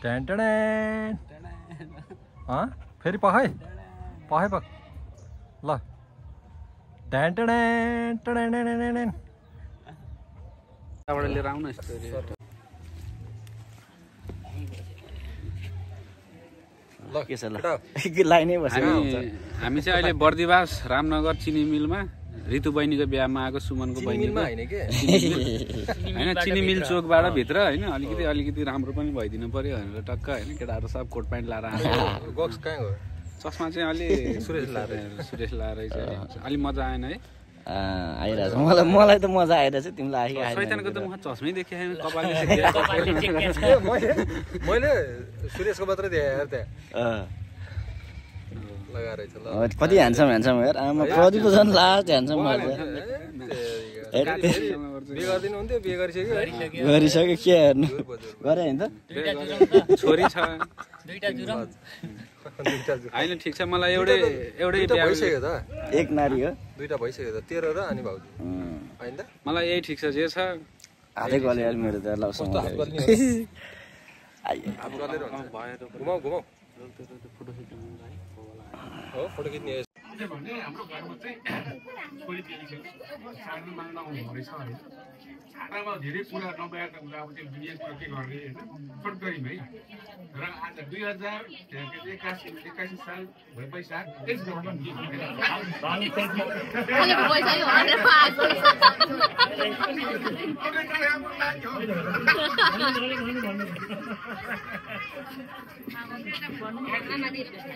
ten ten फेरि पखाइ पखाइ पख ल टेन टेन टेन लिएर आउन ल के छ ल लाइनै बसेको हामी चाहिँ अहिले बर्दिवास रामनगर चिनी मिलमा ऋतु बहिनीको बिहामा आएको सुमनको बहिनीको होइन चिनी मिल चोकबाट भित्र होइन अलिकति राम्रो पनि भइदिनु पर्यो भनेर टक्क होइन केटाहरू सब कोट प्यान्ट लाएर आएको चस्मा चाहिँ अलि सुरेश लाएर अलि मजा आएन है आइरहेछ मलाई त मजा आइरहेछ तिमीलाई शैतानको त म चस्मै देखेँ कपालले मैले सुरेशको मात्रै देखेँ त्यहाँ कति ह्यान्डसम हेर आमा प्रदीप झन् लास्ट ह्यान्डसम गरिसक्यो के हेर्नु गरे होइन त छोरी छ होइन ठिक छ मलाई एउटै भइसक्यो त एक नारी हो दुईटा भइसक्यो त तेरो र अनि भाउजू होइन त मलाई यही ठिक छ जे छ हातै गल्यो यार मेरो त ल घुमाउ घुमाउ हो फोटो खिच्ने हाम्रो घरमा चाहिँ छोरी चेलिसक्यो सानो माग्न आउनु रहेछ होइन छातामा धेरै कुरा नभएको कुरा अब त्यो बिहे कुरा के गर्ने होइन सर्ट गऱ्यौँ है र आज 2081 साल वैशाख 23 गते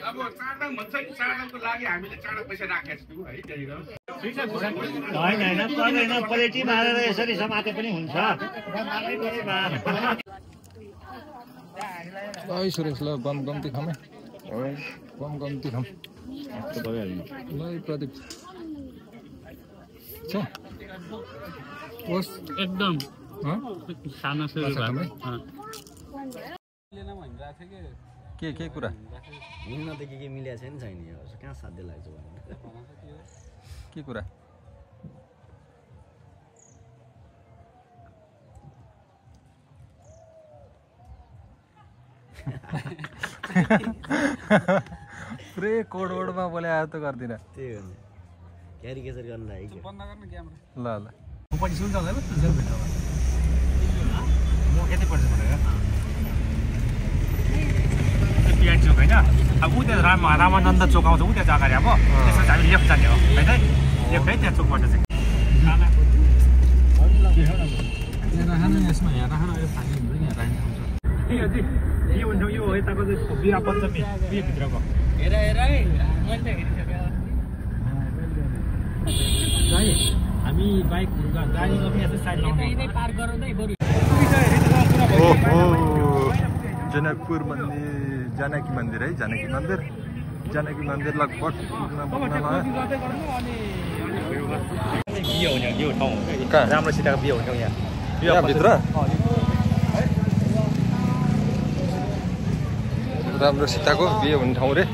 अब चाडा भन्छ चाडाको लागि हामीले चाडा पैसा राखेको छौँ है त्यही होइन पर्दैन प्लेटी मारेर यसरी समाते पनि हुन्छ सुरेश ल बम कम्ती खाम बम कम्ती खाम ल प्रदीप छ एकदम सानो के कुरा हिँड्न त के मिलेको छैन कहाँ साध्य लाग्छ के कुरा पुरै कोडमा बोले आयो त गर्दिन त्यही हो नि क्यारिकेचर गर्नु लागि ल पछि सुन्छ होला म कति पर्छ भनेर पिआर चोक होइन अब ऊ त्यहाँ रामानन्द चोक आउँछ ऊ त्यहाँ चाहिँ अगाडि अब त्यसपछि हामी लेफ्ट जाने हो होइन लेफ्ट है त्यहाँ चोकबाट चाहिँ यो हुन्छ यो यताको चाहिँ बिहा पञ्चमी भित्रको हेर हामी बाइक गाडी पनि यस्तो साइड पार्क गराउँदै बरु जनकपुर मन्दिर जानकी मन्दिर है जानकी मन्दिर लगभग बिहे हुने यो ठाउँ राम्रो सिटाको बिहे हुने यहाँ भित्र राम्रो सीताको बिहे हुने ठाउँ रे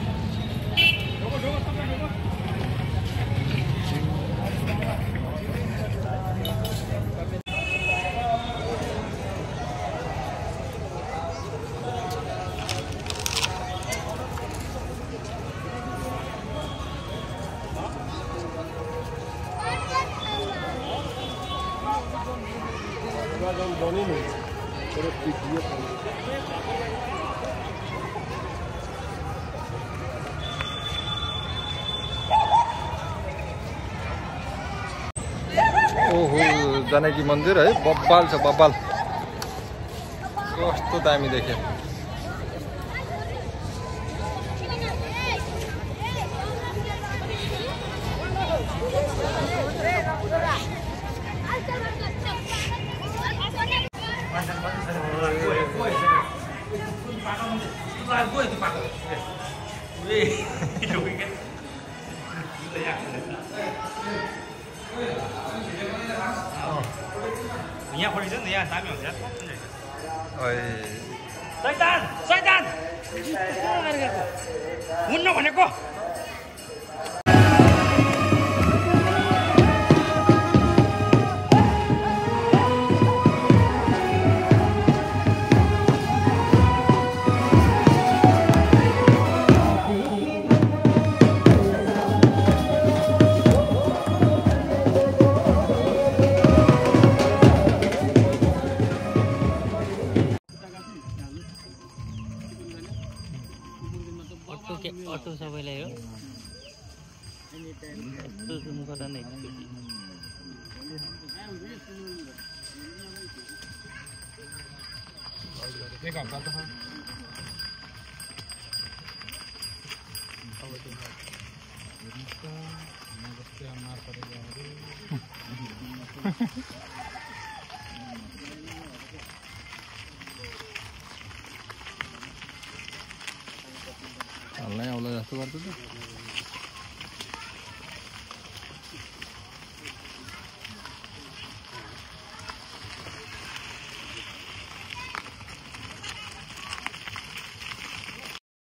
ओहो जानकी मन्दिर है बब्बाल छ बब्बाल कस्तो दामी देख्यो यहाँ पढिन्छ नि यहाँ दामी हुन्छ शैतान हुन्न भनेको अटो सबैलाई हो एक हप्ता त आउला जस्तो गर्छ त